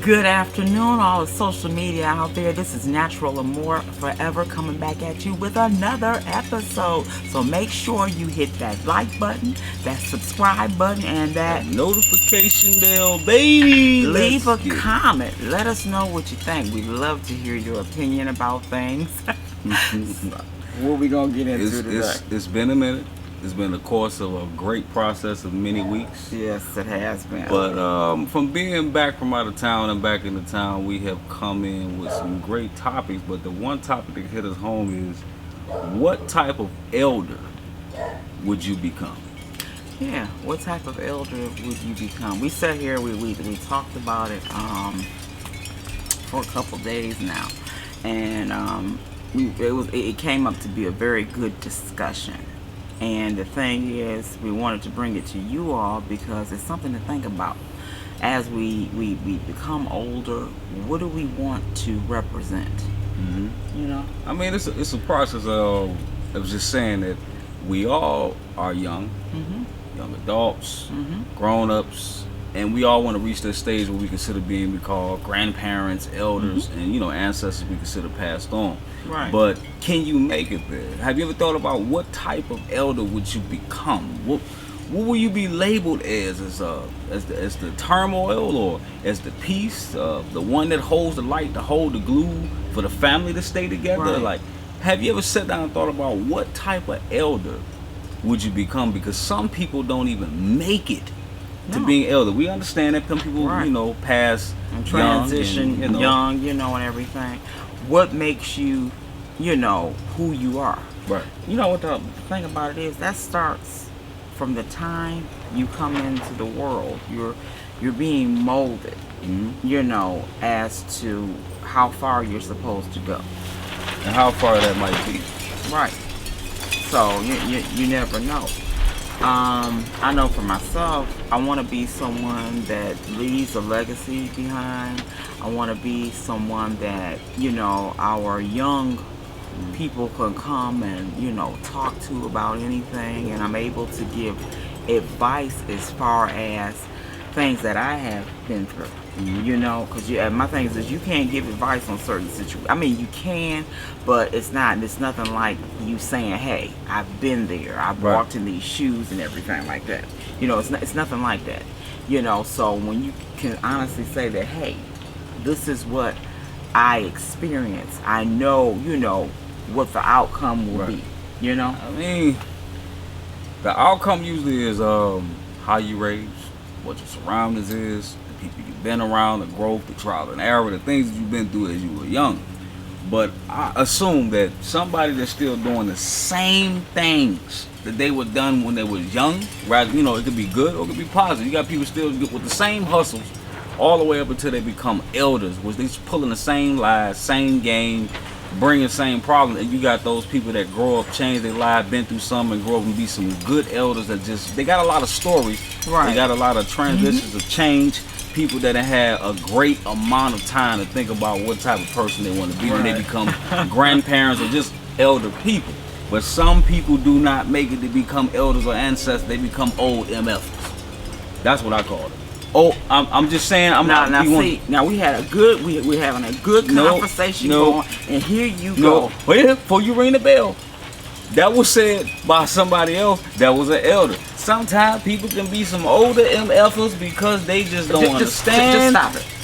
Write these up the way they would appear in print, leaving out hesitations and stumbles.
Good afternoon, all the social media out there. This is Natural Amor Forever coming back at you with another episode. So make sure you hit that like button, that subscribe button, and that notification bell, baby. Leave a comment. Let us know what you think. We love to hear your opinion about things. What we gonna get into today? It's been a minute. It's been the course of a great process of many weeks. Yes, it has been. But from being back from out of town and back into town, we have come in with some great topics. But the one topic that hit us home is, what type of elder would you become? Yeah, what type of elder would you become? We sat here, we talked about it for a couple days now, and it came up to be a very good discussion. And the thing is, we wanted to bring it to you all because it's something to think about. As we become older, what do we want to represent? Mm-hmm. You know? I mean, it's a process of just saying that we all are young, young adults, grown-ups, and we all want to reach that stage where we consider being called grandparents, elders, and ancestors we consider passed on. Right. But can you make it there? Have you ever thought about what type of elder would you become? What will you be labeled as the turmoil, or as the peace, the one that holds the light, to hold the glue for the family to stay together? Right. Like, have you ever sat down and thought about what type of elder would you become? Because some people don't even make it to being elder. We understand that some people, pass and transition young, and everything. What makes you, who you are? Right. You know what the thing about it is? That starts from the time you come into the world. You're being molded, as to how far you're supposed to go. And how far that might be. Right. So you never know. I know for myself, I want to be someone that leaves a legacy behind. I want to be someone that, our young people can come and, talk to about anything. And I'm able to give advice as far as things that I have been through. Because my thing is you can't give advice on certain situations. I mean, you can, but it's nothing like you saying, hey, I've been there, I've walked in these shoes and everything like that. It's nothing like that. So when you can honestly say that, hey, this is what I experienced, I know, what the outcome will be. I mean, the outcome usually is how you raised, what your surroundings is, people you've been around, the growth, the trial and error, the things that you've been through as you were young. But I assume that somebody that's still doing the same things that they were done when they was young, right? It could be good or it could be positive. You got people still with the same hustles all the way up until they become elders, which they pulling the same lies, same game, bringing the same problem. And you got those people that grow up, change their life, been through something, and grow up and be some good elders that they got a lot of stories. Right. They got a lot of transitions of change. People that have had a great amount of time to think about what type of person they want to be when they become grandparents or just elder people. But some people do not make it to become elders or ancestors. They become old MFs. That's what I call it. Oh, I'm just saying. Now we had we're having a good conversation going, and here you go. Wait, before you ring the bell, that was said by somebody else that was an elder. Sometimes people can be some older MFers because they just don't understand.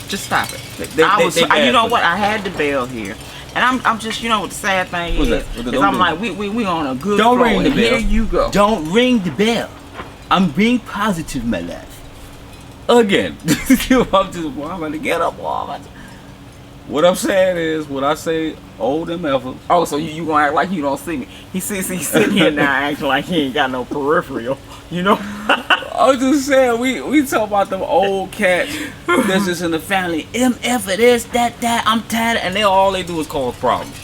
Just stop it. You know what? I had the bell here. And I'm just, what the sad thing is I'm like, we on a good Don't flow, ring the bell. Here you go. Don't ring the bell. I'm being positive, my life. Again. I'm about to get up. What I'm saying is, when I say old MF. Oh, so you gonna act like you don't see me? He's sitting here now acting like he ain't got no peripheral, I was just saying, we talk about them old cats that's just in the family. MF it is, that, I'm tired, and all they do is cause problems.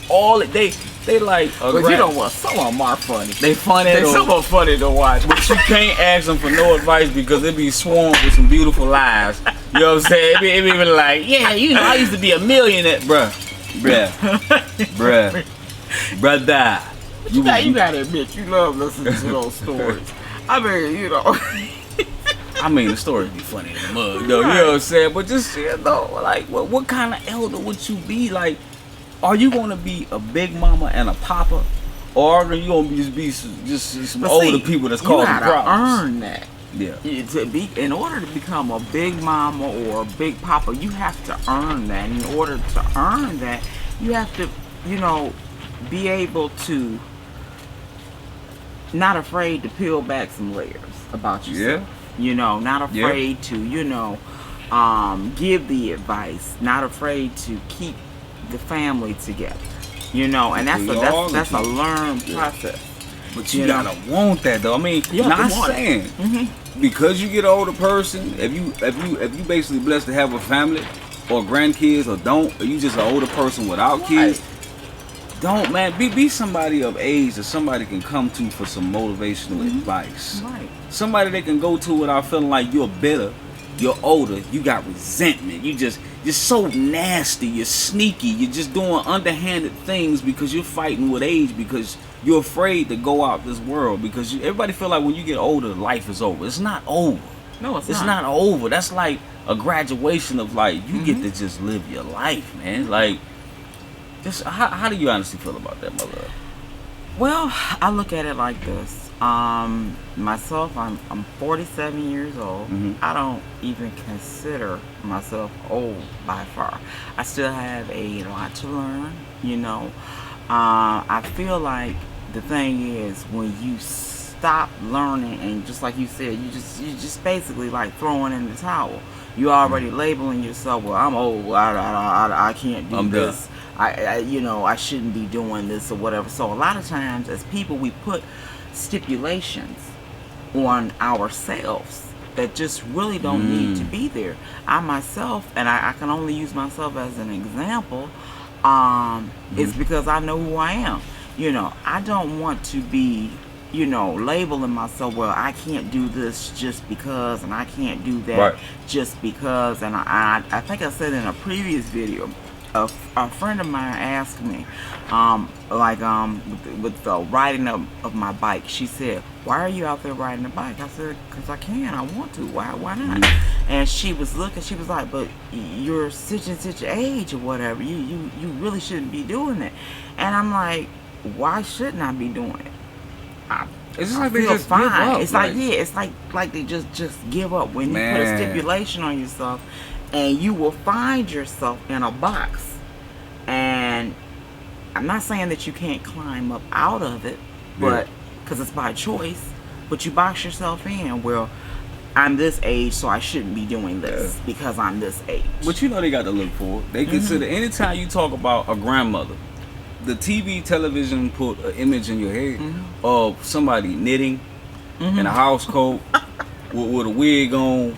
They like a but you know what? Some of them are funny. They funny. Some are funny to watch. But you can't ask them for no advice because it be swarmed with some beautiful lies. You know what I'm saying? It be like, yeah, I used to be a millionaire. Bruh. Brother. You gotta admit, you love listening to those stories. I mean, I mean, the stories be funny in the mug, though. You know what I'm saying? But just, like, what kind of elder would you be? Like, are you gonna be a big mama and a papa, or are you gonna be some older people that's causing problems? You gotta earn that. Yeah. In order to become a big mama or a big papa, you have to earn that. In order to earn that, you have to, be able to not afraid to peel back some layers about yourself. Not afraid to, give the advice, not afraid to keep the family together. And that's a learned process. But you gotta want that though. I mean, not saying because you get an older person, if you basically blessed to have a family or grandkids or you just an older person without kids, don't, man, be somebody of age that somebody can come to for some motivational advice. Right. Somebody they can go to without feeling like you're bitter, you're older, you got resentment, you're so nasty, you're sneaky, you're just doing underhanded things because you're fighting with age, because you're afraid to go out this world, because everybody feel like when you get older, life is over. It's not over. No, it's not over. That's like a graduation of like, you get to just live your life, man. Like, just how do you honestly feel about that, my love? Well, I look at it like this. Myself, I'm 47 years old. I don't even consider myself old by far. I still have a lot to learn, I feel like the thing is, when you stop learning and just like you said, you just basically like throwing in the towel. You already labeling yourself, well, I'm old, I can't do this. Done. I shouldn't be doing this or whatever. So a lot of times as people, we put stipulations on ourselves that just really don't need to be there. I myself, and I can only use myself as an example, it's because I know who I am. I don't want to be, labeling myself, well, I can't do this just because, and I can't do that just because. And I think I said in a previous video, a friend of mine asked me, with the riding of my bike, she said, why are you out there riding a bike? I said, because I can, I want to, why not? And she was looking, she was like, but you're such and such age or whatever, you really shouldn't be doing it. And I'm like, why shouldn't I be doing it? It's just like they feel just fine. give up. It's it's like they just give up. When you put a stipulation on yourself, and you will find yourself in a box. And I'm not saying that you can't climb up out of it, but because it's by choice, but you box yourself in. Well, I'm this age, so I shouldn't be doing this because I'm this age. But they got to look for it. They consider anytime you talk about a grandmother, the television put an image in your head of somebody knitting in a house coat with a wig on,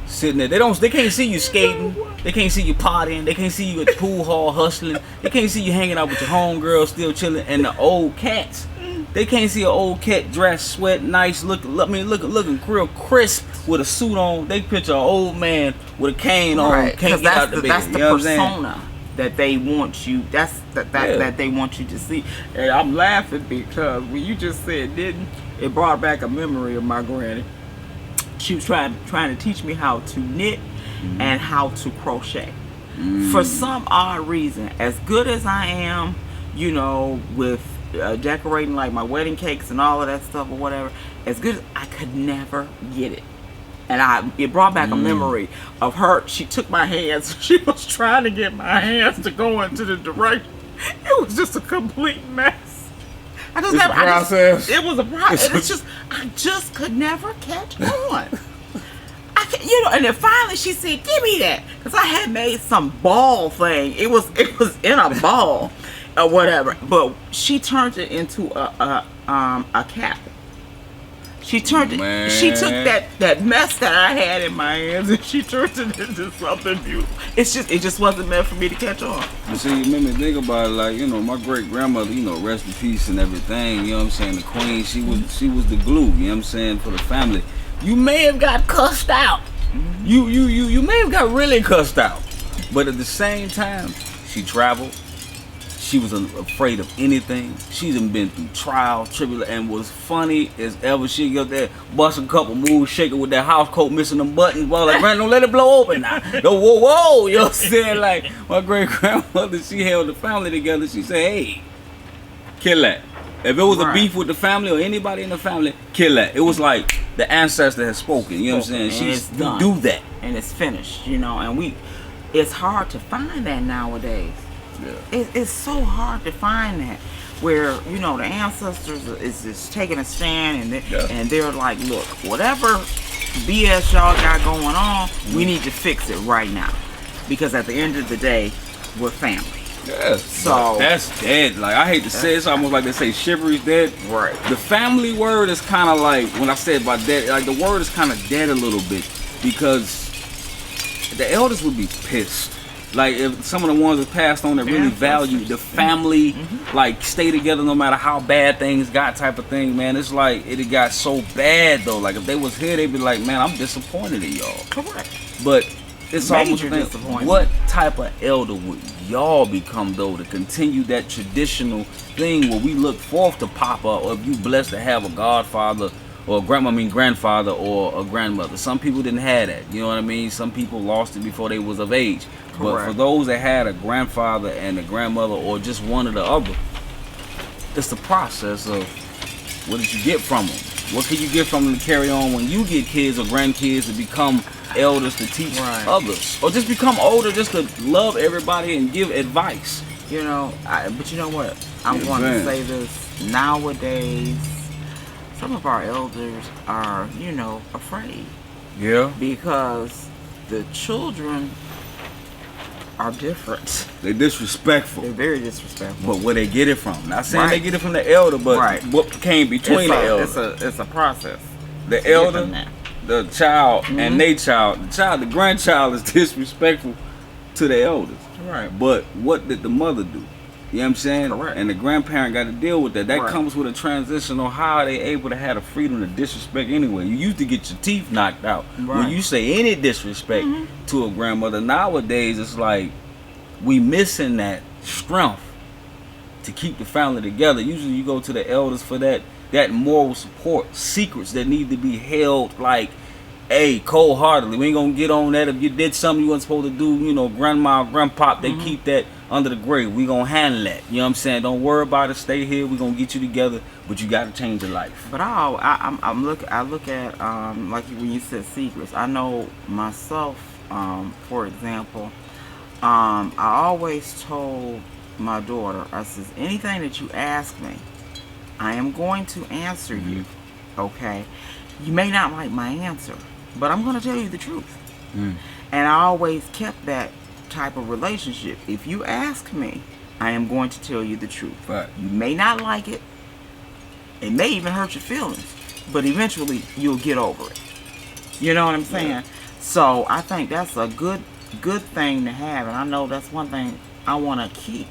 sitting there. They can't see you skating. They can't see you partying. They can't see you at the pool hall hustling. They can't see you hanging out with your homegirls still chilling. And the old cats, they can't see an old cat dressed, sweat, nice, looking real crisp with a suit on. They picture an old man with a cane on, can't get out the bed. That's the persona that they want you. That they want you to see. And I'm laughing because when you just said it brought back a memory of my granny. She was trying to teach me how to knit and how to crochet. For some odd reason, as good as I am, with decorating like my wedding cakes and all of that stuff or whatever, as good as I could never get it. And it brought back a memory of her. She took my hands. She was trying to get my hands to go into the direction. It was just a complete mess. It was a process. I just could never catch on. And then finally she said, "Give me that," because I had made some ball thing. It was in a ball or whatever. But she turned it into a cap. She turned it. She took that mess that I had in my hands and she turned it into something beautiful. It just wasn't meant for me to catch on. But see, you made me think about it, like, my great grandmother, rest in peace and everything. You know what I'm saying? The queen, she was the glue. You know what I'm saying, for the family. You may have got cussed out. You may have got really cussed out. But at the same time, she traveled. she was afraid of anything. She done been through trial, tribulation, and was funny as ever. She got there, bust a couple moves, shaking with that house coat, missing them buttons. Well, like, Grant, don't let it blow open now. No, whoa, whoa. You know what I'm saying? Like, my great grandmother, she held the family together. She said, hey, kill that. If it was a beef with the family or anybody in the family, kill that. It was like the ancestor has spoken. You know what I'm saying? She's done. Do that. And it's finished, you know, and it's hard to find that nowadays. Yeah. It's so hard to find that, where, you know, the ancestors is just taking a stand, and they're like, look, whatever BS y'all got going on, we need to fix it right now, because at the end of the day, we're family. Yeah, so that's dead. Like, I hate to say it, it's almost like they say chivalry's dead. Right. The family word is kind of like, when I said about dead, like the word is kind of dead a little bit, because the elders would be pissed. Like, if some of the ones that passed on that really value the family, like, stay together no matter how bad things got type of thing, man. It's like, it got so bad, though. Like, if they was here, they'd be like, man, I'm disappointed in y'all. Correct. But it's almost disappointed. What type of elder would y'all become, though, to continue that traditional thing where we look forth to Papa, or if you blessed to have a godfather or grandfather or a grandmother. Some people didn't have that, you know what I mean? Some people lost it before they was of age. Correct. But for those that had a grandfather and a grandmother, or just one or the other, it's the process of what did you get from them? What can you get from them to carry on when you get kids or grandkids to become elders to teach others? Or just become older just to love everybody and give advice? You know, but you know what? I'm going to say this. Nowadays, some of our elders are, you know, afraid. Yeah. Because the children are different. They're disrespectful. They're very disrespectful. But where they get it from? Not saying they get it from the elder, but what came between the elder. It's a process. The elder, the child, and they child. The grandchild is disrespectful to the elders. Right. But what did the mother do? You know what I'm saying? Correct. And the grandparent got to deal with that. That comes with a transition on how they able to have the freedom to disrespect anyway. You used to get your teeth knocked out when you say any disrespect to a grandmother. Nowadays, it's like we missing that strength to keep the family together. Usually you go to the elders for that moral support, secrets that need to be held, like, hey, cold-heartedly. We ain't gonna get on that. If you did something you wasn't supposed to do, you know, grandma, grandpop, they keep that under the grave. We gonna handle that. You know what I'm saying? Don't worry about it. Stay here. We gonna get you together, but you gotta change your life. But I look at like when you said secrets. I know myself, for example, I always told my daughter, I says, anything that you ask me, I am going to answer you. Okay? You may not like my answer, but I'm going to tell you the truth. And I always kept that type of relationship. If you ask me, I am going to tell you the truth. Right. You may not like it. It may even hurt your feelings, but eventually you'll get over it. You know what I'm saying? Yeah. So I think that's a good thing to have, and I know that's one thing I want to keep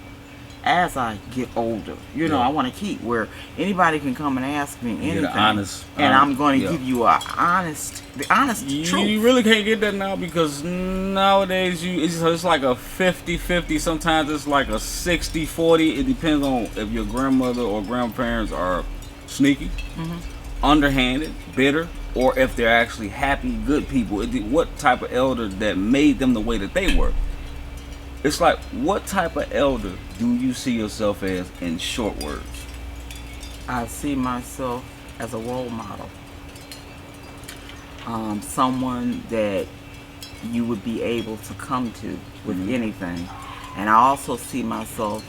as I get older. You know, I want to keep where anybody can come and ask me anything, and I'm going to give you the honest truth. You really can't get that now, because nowadays it's like a 50-50. Sometimes it's like a 60-40. It depends on if your grandmother or grandparents are sneaky, underhanded, bitter, or if they're actually happy, good people. What type of elder that made them the way that they were. It's like, what type of elder do you see yourself as in short words? I see myself as a role model. Someone that you would be able to come to with anything. And I also see myself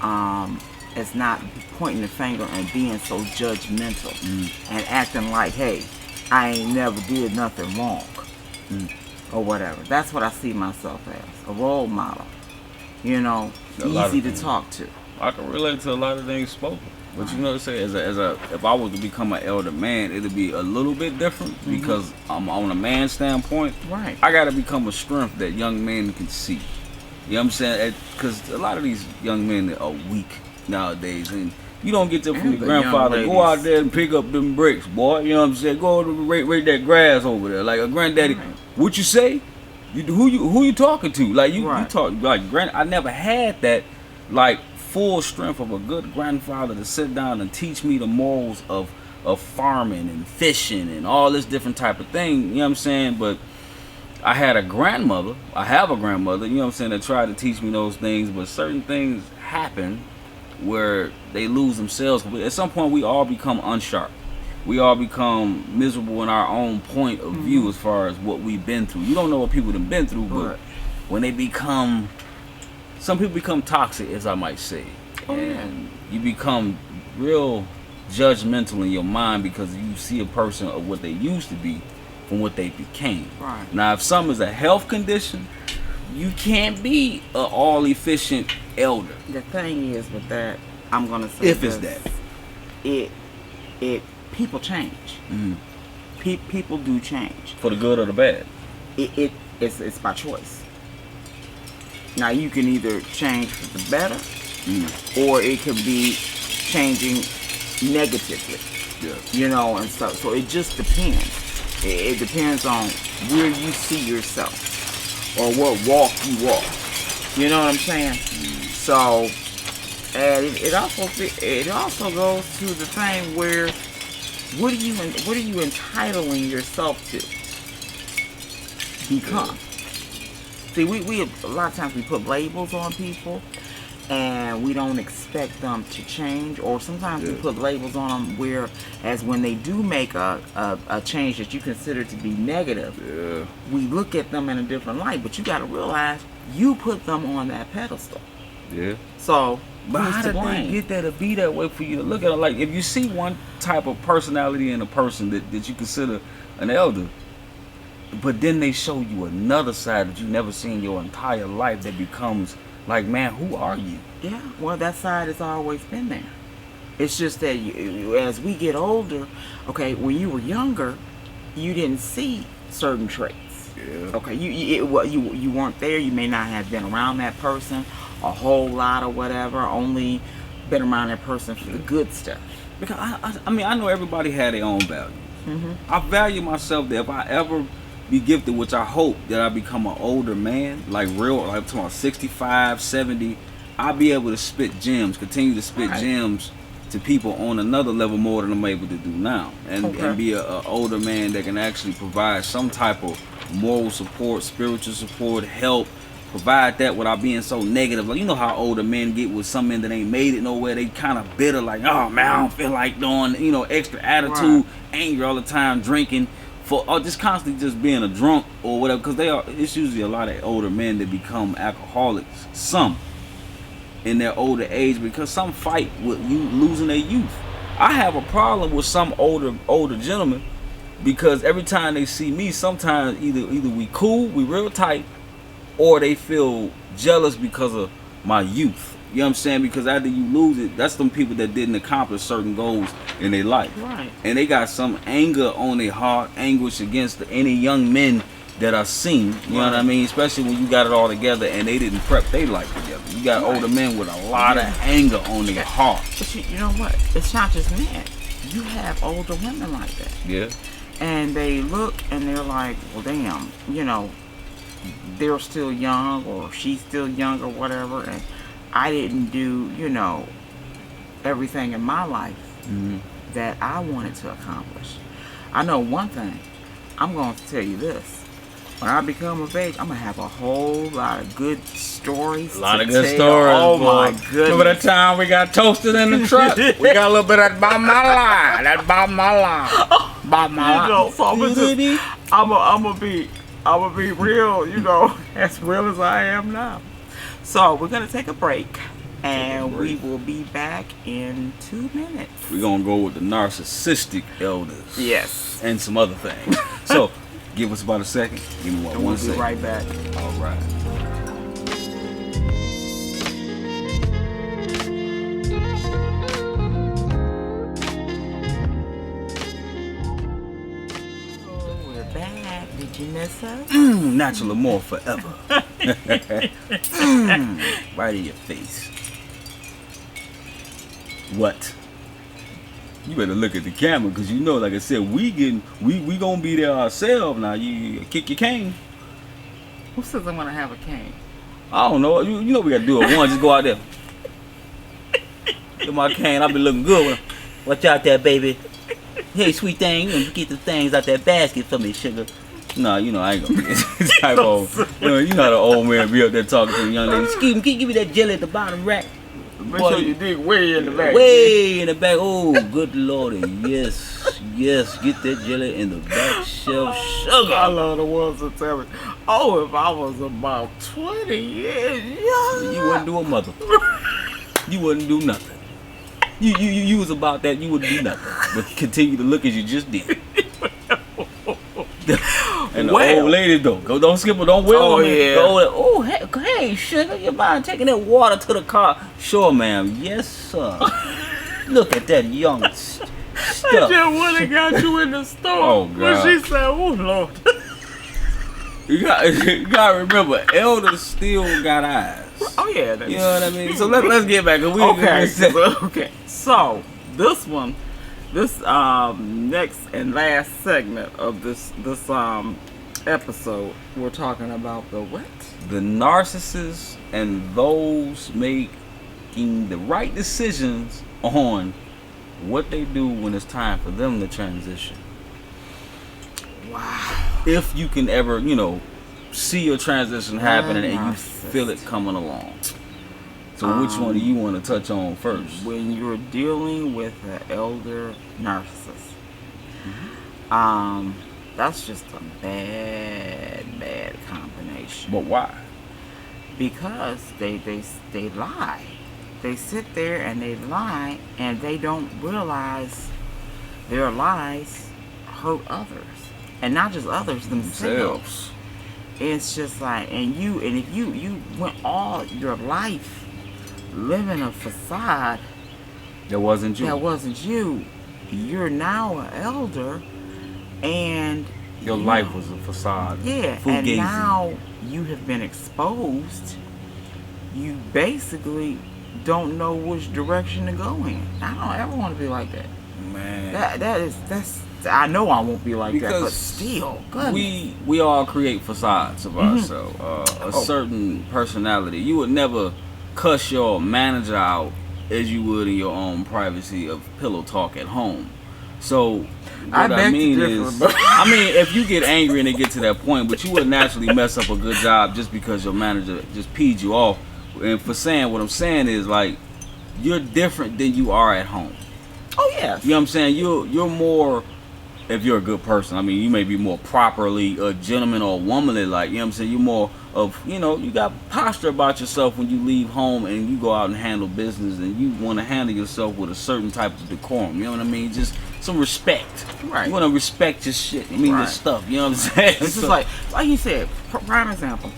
as not pointing the finger and being so judgmental and acting like, hey, I ain't never did nothing wrong or whatever. That's what I see myself as, a role model. You know, easy to talk to. I can relate to a lot of things spoken. But you know what I'm saying? If I was to become an elder man, it'd be a little bit different, because I'm on a man's standpoint. Right. I gotta become a strength that young men can see. You know what I'm saying? Because a lot of these young men are weak nowadays, and you don't get them from your grandfather. Go out there and pick up them bricks, boy. You know what I'm saying? Go over rake that grass over there, like a granddaddy. Right. What you say? Who you talking to? Like you talk like I never had that like full strength of a good grandfather to sit down and teach me the morals of farming and fishing and all this different type of thing. You know what I'm saying? But I have a grandmother, you know what I'm saying, that tried to teach me those things, but certain things happen where they lose themselves. At some point, we all become unsharp. We all become miserable in our own point of view as far as what we've been through. You don't know what people have been through, but when they become, some people become toxic, as I might say. And you become real judgmental in your mind because you see a person of what they used to be from what they became. Right. Now, if something is a health condition, you can't be an all efficient elder. The thing is with that, I'm gonna say If this, it's that. It people change. People do change. For the good or the bad. It's by choice. Now you can either change for the better, or it could be changing negatively. Yeah. You know, and so it just depends. It depends on where you see yourself or what walk you walk. You know what I'm saying? So, and it also goes to the thing where what are you entitling yourself to become? See, we a lot of times we put labels on people, and we don't expect them to change, or sometimes we put labels on them whereas when they do make a change that you consider to be negative, we look at them in a different light. But you got to realize you put them on that pedestal. Yeah. So, but how did they get there to be that way for you to look at it? Like, if you see one type of personality in a person that you consider an elder, but then they show you another side that you never seen your entire life that becomes like, man, who are you? Yeah, well, that side has always been there. It's just that as we get older, okay, when you were younger, you didn't see certain traits. Yeah. Okay, you weren't there. You may not have been around that person a whole lot or whatever. Only been around that person for the good stuff. Because I mean, I know everybody had their own values. I value myself that if I ever be gifted, which I hope that I become an older man, like I'm talking about 65, 70, I'll be able to spit gems, continue to spit gems to people on another level more than I'm able to do now, and be a older man that can actually provide some type of moral support, spiritual support, help, provide that without being so negative. Like, you know how older men get with some men that ain't made it nowhere, they kind of bitter, like, oh man, I don't feel like doing, you know, extra attitude, angry all the time, drinking, or just constantly just being a drunk or whatever, because it's usually a lot of older men that become alcoholics, some in their older age, because some fight with you losing their youth. I have a problem with some older gentlemen, because every time they see me, sometimes either we cool, we real tight, or they feel jealous because of my youth. You know what I'm saying? Because after you lose it, that's some people that didn't accomplish certain goals in their life. Right. And they got some anger on their heart, anguish against any young men that are seen. You know what I mean? Especially when you got it all together and they didn't prep their life together. You got older men with a lot of anger on their heart. But you know what? It's not just men. You have older women like that. Yeah. And they look and they're like, well, damn, you know, they're still young, or she's still young, or whatever, and I didn't do, you know, everything in my life that I wanted to accomplish. I know one thing. I'm going to tell you this. When I become of age, I'm going to have a whole lot of good stories. A lot of good stories. Oh, boy. my goodness. Remember that time we got toasted in the truck? We got a little bit of that Bob Marley. That Bob Marley. Bob Marley. You know, so I'm gonna be real, you know, as real as I am now. So we're gonna take a break, and we will be back in 2 minutes. We're gonna go with the narcissistic elders. Yes. And some other things. So give us about a second. Give me one second. We'll be right back. All right. Did you miss us? Natural Amor forever. Right in your face. What? You better look at the camera, because you know, like I said, we gonna be there ourselves now. You kick your cane. Who says I'm gonna have a cane? I don't know. You know we gotta do it one. Just go out there. In my cane, I be looking good. Watch out there, baby. Hey, sweet thing, you get the things out that basket for me, sugar. No, I ain't gonna be that type of. You know the old man be up there talking to the young lady. Excuse me, can you give me that jelly at the bottom rack? Make sure you dig way in the back. Way in the back. Oh, good lordy. Yes. Get that jelly in the back shelf. Sugar. I love the ones that tell me, oh, if I was about 20 years younger. You wouldn't do a mother. You wouldn't do nothing. You was about that. You wouldn't do nothing. But continue to look as you just did. And the old lady don't skip her, don't will her. Yeah. Hey, sugar, you mind taking that water to the car? Sure, ma'am. Yes, sir. Look at that young stuff. I just went and got you in the store. Oh, God. When she said, oh, Lord. You gotta remember, elders still got eyes. Oh, yeah. You know what I mean? So let's get back. Okay. So, this next and last segment of this episode, we're talking about the what? The narcissists and those making the right decisions on what they do when it's time for them to transition. Wow. If you can ever, see your transition happening and you feel it coming along. So which one do you want to touch on first? When you're dealing with an elder narcissist, that's just a bad combination. But why? Because they lie. They sit there and they lie, and they don't realize their lies hurt others, and not just others, themselves. It's just like, and if you went all your life living a facade that wasn't you. You're now an elder, and your life was a facade. Yeah, and now you have been exposed. You basically don't know which direction to go in. I don't ever want to be like that. Man, that's. I know I won't be like that, but still, goodness. We all create facades of ourselves. A certain personality. You would never cuss your manager out as you would in your own privacy of pillow talk at home. So what I mean is, if you get angry and it get to that point, but you would naturally mess up a good job just because your manager just peed you off. And for saying what I'm saying is, like, you're different than you are at home. Oh yeah. You know what I'm saying? You're more, if you're a good person, you may be more properly a gentleman or womanly, like, you know what I'm saying? You're more of, you got posture about yourself when you leave home and you go out and handle business, and you want to handle yourself with a certain type of decorum. You know what I mean? Just some respect. Right. You want to respect your shit. Your stuff. You know what I'm saying? It's just like you said, prime example.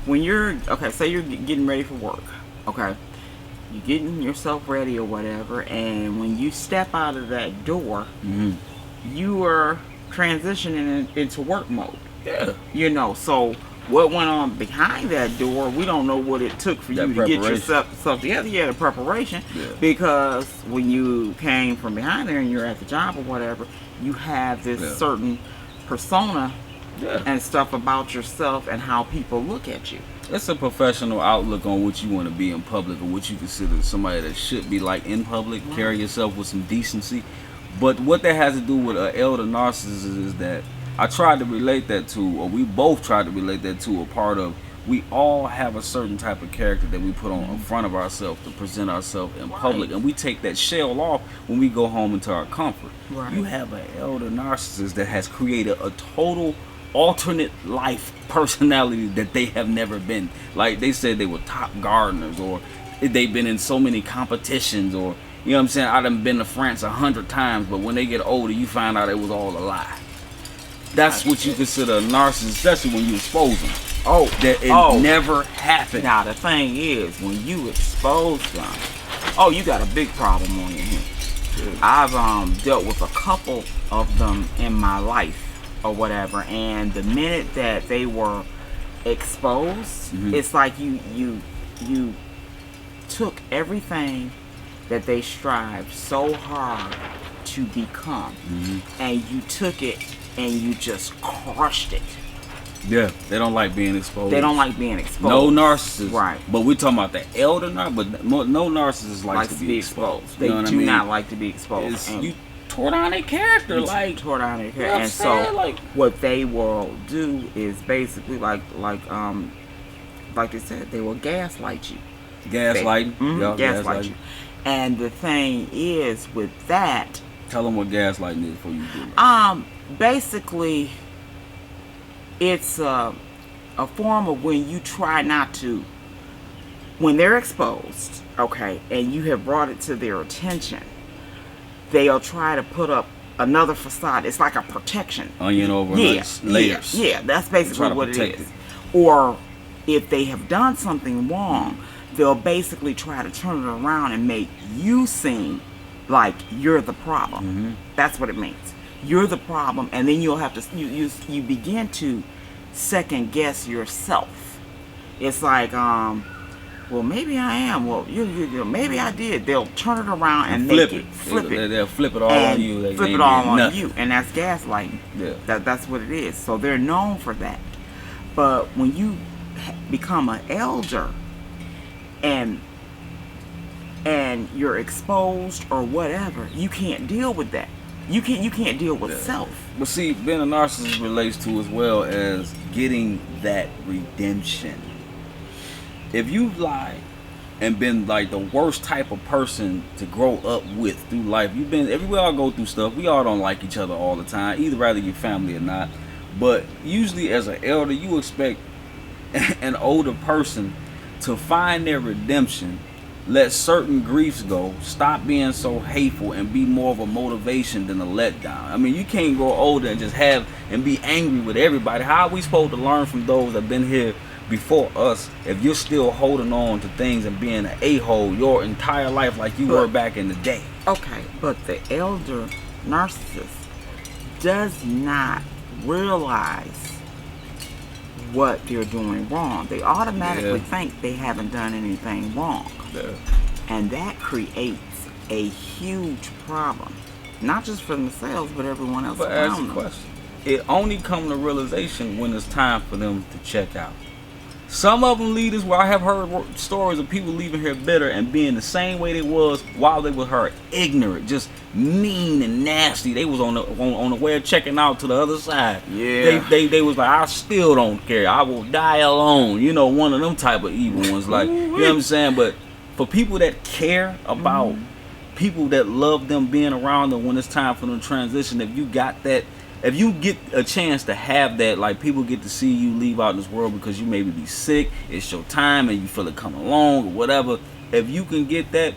When you're, say you're getting ready for work, you're getting yourself ready or whatever, and when you step out of that door, you are transitioning into work mode. Yeah. So what went on behind that door, we don't know what it took for you to get yourself together. Yeah, the preparation. Yeah. Because when you came from behind there and you're at the job or whatever, you have this certain persona and stuff about yourself and how people look at you. It's a professional outlook on what you want to be in public, or what you consider somebody that should be like in public. Carry yourself with some decency. But what that has to do with an elder narcissist is that I tried to relate that to, or we both tried to relate that to, a part of, we all have a certain type of character that we put on in front of ourselves to present ourselves in public, and we take that shell off when we go home into our comfort. You have an elder narcissist that has created a total alternate life personality that they have never been. Like, they said they were top gardeners, or they've been in so many competitions, or, you know what I'm saying, I done been to France 100 times, but when they get older, you find out it was all a lie. That's what you consider a narcissist, especially when you expose them. That it never happened. Now, the thing is, when you expose them, you got a big problem on your hands. I've dealt with a couple of them in my life or whatever, and the minute that they were exposed, it's like you took everything that they strived so hard to become, and you took it and you just crushed it Yeah, they don't like being exposed. They don't like being exposed. No narcissist. Right. But we're talking about the elder narcissist, but no narcissist likes to be exposed. They you know what do I mean? not like to be exposed. You tore down their character. Like, tore down their you know character. And so like, what they will do is basically like they said, they will gaslight you. gaslighting. Gaslight you. And the thing is with that, Tell them what gaslighting is before you do it. Basically, it's a form of when you try not to, when they're exposed, okay, and you have brought it to their attention, they'll try to put up another facade. It's like a protection. Onion over layers. Yeah, that's basically what it is. Or if they have done something wrong, they'll basically try to turn it around and make you seem like you're the problem. Mm-hmm. That's what it means. You're the problem, and then you'll have to you begin to second guess yourself. It's like, well, maybe I am. Well, you maybe I did. They'll turn it around and flip make it. Flip it. They'll flip it all on you. Flip it all on you, and that's gaslighting. Yeah. That's what it is. So they're known for that. But when you become an elder, and you're exposed or whatever, you can't deal with that. You can't deal with self. But see, being a narcissist relates to as well as getting that redemption. If you've lied and been like the worst type of person to grow up with through life, you've been everywhere. All go through stuff. We all don't like each other all the time, either rather your family or not. But usually, as an elder, you expect an older person to find their redemption, let certain griefs go, stop being so hateful, and be more of a motivation than a letdown. I mean, you can't grow older and just have and be angry with everybody. How are we supposed to learn from those that have been here before us if you're still holding on to things and being an a-hole your entire life like you were back in the day? Okay, but the elder narcissist does not realize what they're doing wrong. They automatically think they haven't done anything wrong. Yeah. And that creates a huge problem. Not just for themselves, but everyone else But around ask them. a question. It only comes to realization when it's time for them to check out. Some of them leaders where I have heard stories of people leaving here bitter and being the same way they was while they were her ignorant, just mean and nasty. They was on the way of checking out to the other side. Yeah. They was like, I still don't care. I will die alone. You know, one of them type of evil ones. Like, you know what I'm saying? But for people that care about people that love them being around them when it's time for them to transition, if you got that, if you get a chance to have that, like people get to see you leave out in this world because you maybe be sick, it's your time and you feel it coming along or whatever. If you can get that,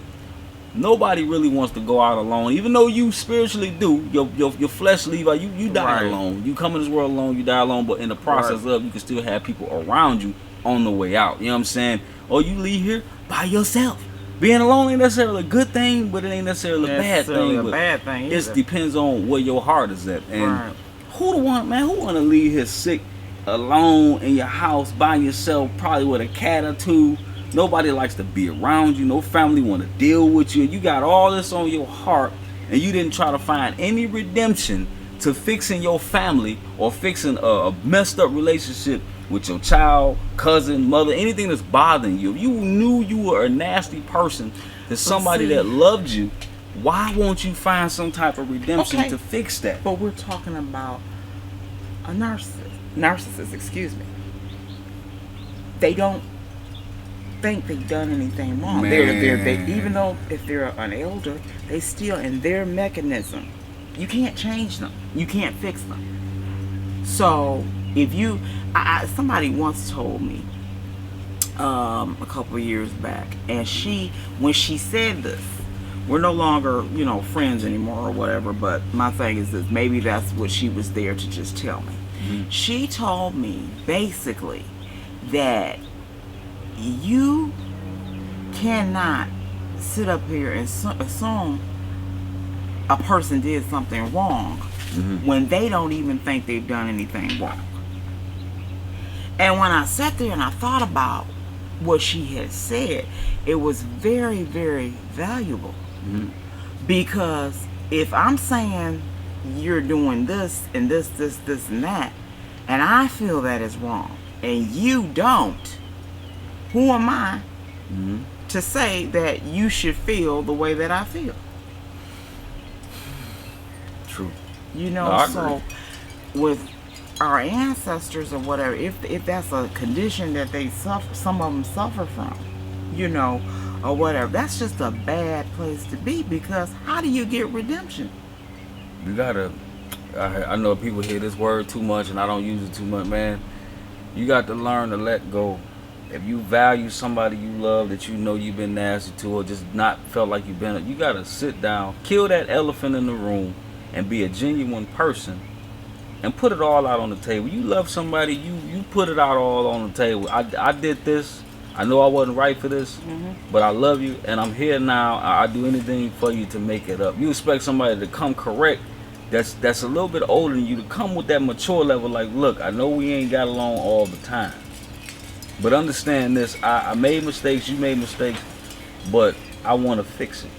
nobody really wants to go out alone. Even though you spiritually do, your flesh leave out, you die alone. You come in this world alone, you die alone, but in the process of, you can still have people around you on the way out. You know what I'm saying? Or you leave here by yourself. Being alone ain't necessarily a good thing, but it ain't necessarily a bad thing. It depends on where your heart is at. And who want to leave here sick, alone in your house by yourself, probably with a cat or two? Nobody likes to be around you. No family want to deal with you. You got all this on your heart, and you didn't try to find any redemption to fixing your family or fixing a messed up relationship with your child, cousin, mother, anything that's bothering you. If you knew you were a nasty person to somebody that loved you, why won't you find some type of redemption to fix that? But we're talking about a narcissist, excuse me. They don't think they've done anything wrong. They even though if they're an elder, they still in their mechanism. You can't change them. You can't fix them. So if you, somebody once told me a couple of years back, and when she said this, we're no longer, friends anymore or whatever, but my thing is this, maybe that's what she was there to just tell me. Mm-hmm. She told me basically that you cannot sit up here and assume a person did something wrong when they don't even think they've done anything wrong. And when I sat there and I thought about what she had said, it was very, very valuable. Because if I'm saying you're doing this and this and that, and I feel that is wrong, and you don't, who am I to say that you should feel the way that I feel? True. You know, No, so with our ancestors or whatever, if that's a condition that they suffer, some of them suffer from, you know, or whatever, that's just a bad place to be, because how do you get redemption? You gotta. I know people hear this word too much, and I don't use it too much, man. You got to learn to let go. If you value somebody you love that you know you've been nasty to, or just not felt like you've been, you gotta sit down, kill that elephant in the room, and be a genuine person, and put it all out on the table. You love somebody, you put it out all on the table. I did this. I know I wasn't right for this, but I love you, and I'm here now. I do anything for you to make it up. You expect somebody to come correct, that's a little bit older than you, to come with that mature level. Like, look, I know we ain't got along all the time, but understand this. I made mistakes. You made mistakes, but I want to fix it.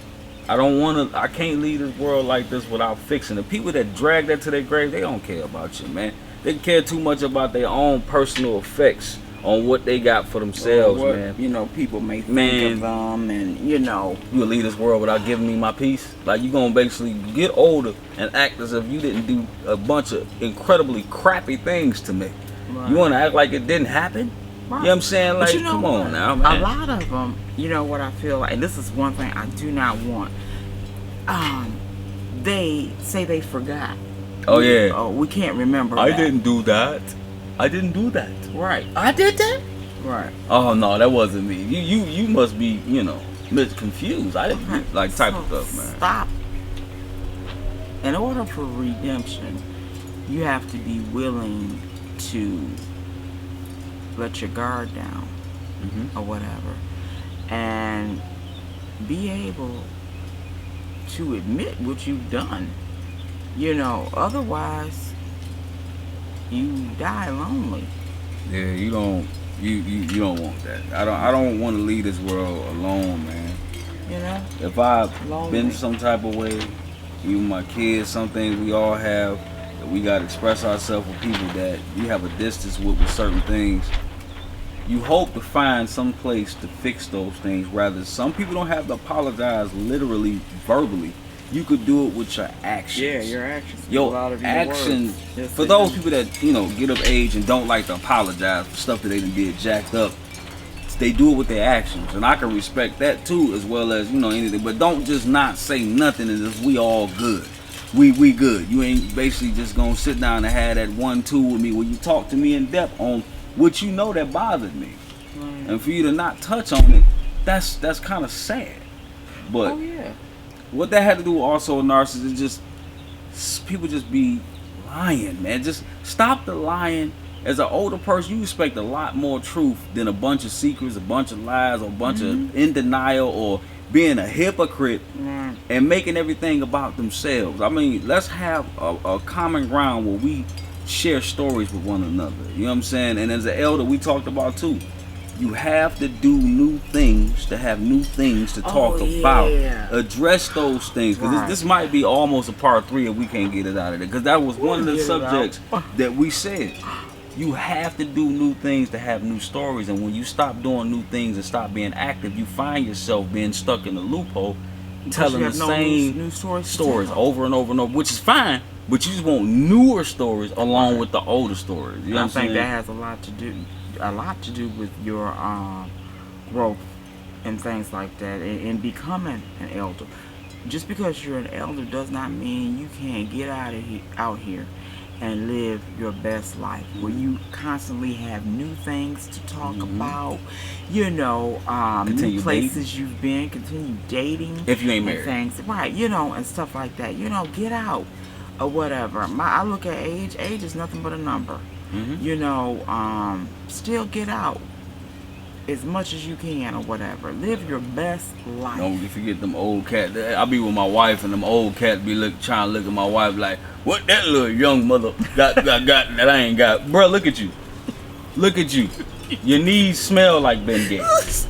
I can't leave this world like this without fixing it. People that drag that to their grave, they don't care about you, man. They care too much about their own personal effects on what they got for themselves, what, man. You know, people may think of them, and you know, you'll leave this world without giving me my peace. Like, you gonna basically get older and act as if you didn't do a bunch of incredibly crappy things to me. Right. You wanna act like it didn't happen? Right. You know what I'm saying? Like, you know, come on now, man. A lot of them, you know what I feel like, and this is one thing I do not want. They say they forgot. Oh yeah. Oh, we can't remember. I didn't do that. I didn't do that. Right. I did that? Right. Oh no, that wasn't me. You must be, you know, confused. I didn't like type of stuff, man. Stop. In order for redemption, you have to be willing to let your guard down, or whatever, and be able to admit what you've done. You know, otherwise you die lonely. Yeah, you don't want that. I don't want to leave this world alone, man. You know? If I've been some type of way, even my kids, some things we all have, that we gotta express ourselves with people that you have a distance with certain things. You hope to find some place to fix those things. Rather, some people don't have to apologize literally, verbally. You could do it with your actions. Yeah, your actions. Your actions. Yes, for those people that, you know, get of age and don't like to apologize for stuff that they done did jacked up, they do it with their actions, and I can respect that too, as well as, you know, anything. But don't just not say nothing as if we all good. We good. You ain't basically just gonna sit down and have that 1-2 with me where you talk to me in depth on what you know that bothered me, and for you to not touch on it, that's kind of sad. But what that had to do also, narcissists, is just people just be lying, man. Just stop the lying. As an older person, you expect a lot more truth than a bunch of secrets, a bunch of lies, or a bunch of in denial, or being a hypocrite and making everything about themselves. I mean, let's have a common ground where we share stories with one another. You know what I'm saying? And as an elder, we talked about too. You have to do new things to have new things to talk about. Address those things, because this might be almost a part 3 if we can't get it out of there. Because that was one of the subjects that we said. You have to do new things to have new stories, and when you stop doing new things and stop being active, you find yourself being stuck in a loophole, telling the same new stories over and over and over, which is fine, but you just want newer stories along with the older stories. You know what I'm saying? I think that has a lot to do with your growth and things like that, and becoming an elder. Just because you're an elder does not mean you can't get out here and live your best life, where you constantly have new things to talk about, you know, new places you've been, continue dating. If you ain't married. Things, right, you know, and stuff like that. You know, get out or whatever. I look at age is nothing but a number. You know, still get out as much as you can or whatever. Live your best life. Don't forget them old cats. I be with my wife, and them old cats be trying to look at my wife like, what that little young mother got that I ain't got. Bro, look at you. Look at you. Your knees smell like Ben Gas.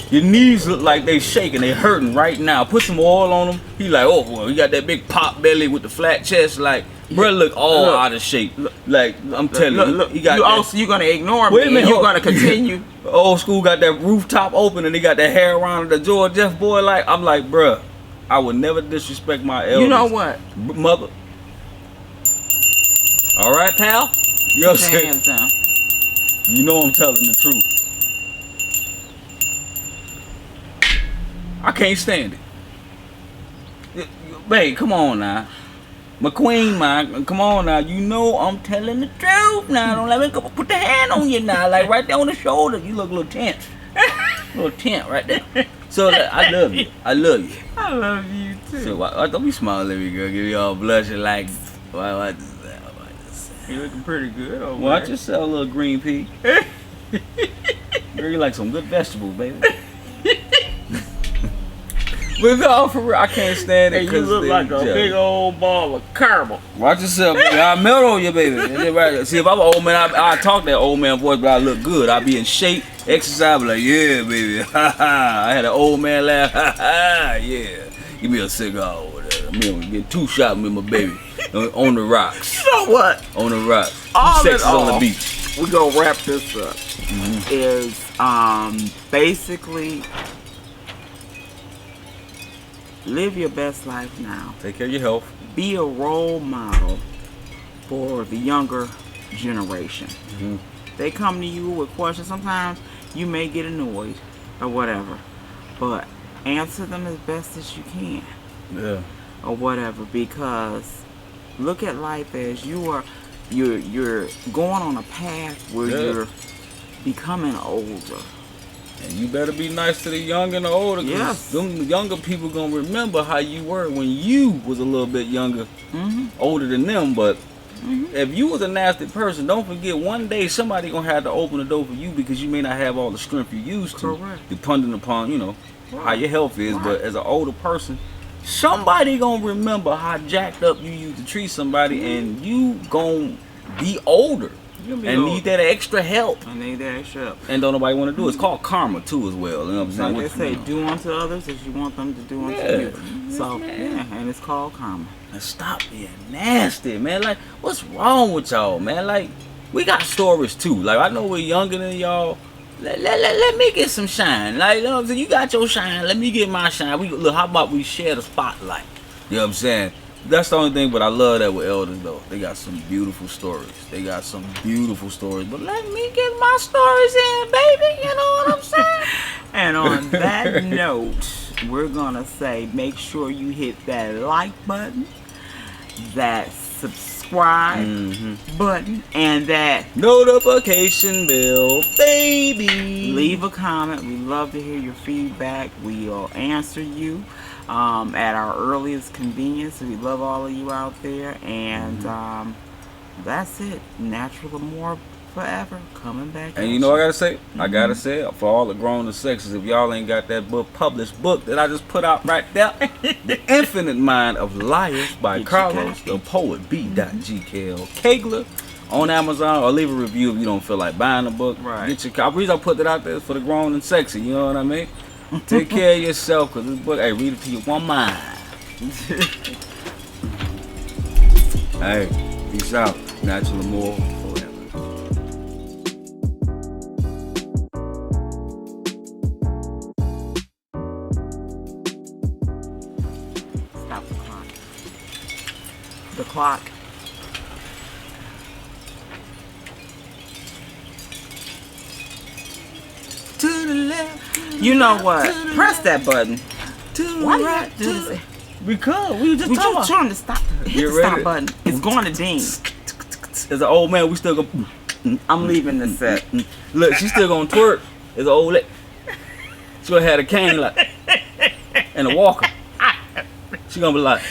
Your knees look like they shaking. They hurting right now. Put some oil on them. He like, oh, boy, you got that big pop belly with the flat chest. Like, Bro, look all out of shape. Like I'm telling you, look, he got you that- also you're gonna ignore Wait a me. minute, And you're hold- gonna continue. Old school got that rooftop open and they got that hair around the George Jeff boy. Like I'm like, bruh, I would never disrespect my elders. You know what? Mother. All right, pal. You know what I'm Put your saying? hands down. You know I'm telling the truth. I can't stand it. Babe, come on now. McQueen, man, come on now. You know I'm telling the truth now. Don't let me put the hand on you now. Like right there on the shoulder. You look a little tense. A little tense right there. So I love you. I love you. I love you too. So don't be smiling at me, girl. Give me all blushing like, what You're looking pretty good over watch there. yourself, little green pea. Girl, you like some good vegetables, baby. But no, for real, I can't stand it. And you look like a big old ball of caramel. Watch yourself, baby. I melt on you, baby. See, if I'm an old man, I talk that old man voice, but I look good. I be in shape, exercise, be like, yeah, baby. Ha ha. I had an old man laugh. Ha ha. Yeah. Give me a cigar over there. I'm gonna get 2 shots with my baby on the rocks. You know what? On the rocks. All in Sexes on the all, beach. we gonna wrap this up. Is basically live your best life now. Take care of your health. Be a role model for the younger generation. They come to you with questions. Sometimes you may get annoyed or whatever, but answer them as best as you can. Yeah. Or whatever, because look at life as you're going on a path where you're becoming older. And you better be nice to the young and the older. Yes. Them younger people gonna remember how you were when you was a little bit younger, older than them. But if you was a nasty person, don't forget one day somebody gonna have to open the door for you because you may not have all the strength you used to. Correct. Depending upon, how your health is. But as an older person, somebody gonna remember how jacked up you used to treat somebody, and you gonna be older and need that extra help. And need that extra help. And don't nobody want to do it. It's called karma too, as well. You know what I'm saying? Like they say, do unto others as you want them to do unto you. So and it's called karma. And stop being nasty, man. Like, what's wrong with y'all, man? Like, we got stories too. Like, I know we're younger than y'all. Let me get some shine. Like, you know what I'm saying? You got your shine. Let me get my shine. Look, how about we share the spotlight? You know what I'm saying? That's the only thing, but I love that with elders, though. They got some beautiful stories. But let me get my stories in, baby. You know what I'm saying? And on that note, we're gonna say make sure you hit that like button, that subscribe button, and that Notification bell, baby. leave a comment. We love to hear your feedback. We'll answer you at our earliest convenience. We love all of you out there, and that's it. Natural Amor Forever coming back. And you know what I gotta say? For all the grown and sexes, if y'all ain't got that published book that I just put out right there, The Infinite Mind of Liars by Carlos, the poet, B.GKL, Kaigler, on Amazon, or leave a review if you don't feel like buying the book. Right. Get your copy. The reason I put it out there is for the grown and sexy, you know what I mean? Take care of yourself, because this book, hey, read it to your one mind. Hey, peace out. Natural Amor Forever. Stop the clock. The clock. To the left. You know what? Press that button. Why do you right, have to do this? Because we just We talking just about. trying to stop. Hit Get the stop ready. button. It's going to ding. As an old man, we still go. I'm leaving the set. Look, she's still gonna twerk. As an old lady. She gonna have a cane like and a walker. She gonna be like.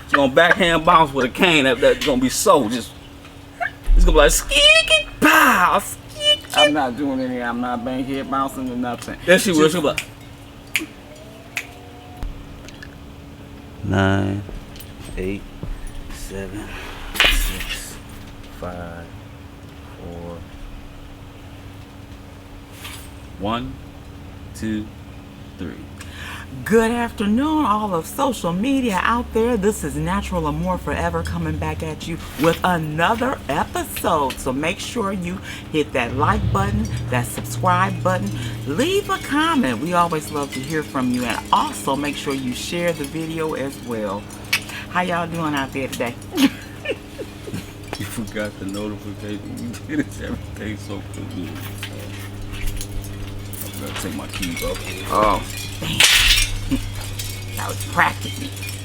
She gonna backhand bounce with a cane that's gonna be so just. It's gonna be like skeeky pow. I'm not doing any. I'm not bang head bouncing or nothing. Yes, she will. She'll be like. 9, 8, 7, 6, 5, 4. 1, 2, 3. Good afternoon, all of social media out there. This is Natural Amor Forever coming back at you with another episode. So make sure you hit that like button, that subscribe button, leave a comment. We always love to hear from you, and also make sure you share the video as well. How y'all doing out there today? You forgot the notification. You did it everything so good. I gotta take my keys off. Oh, damn. I was practicing.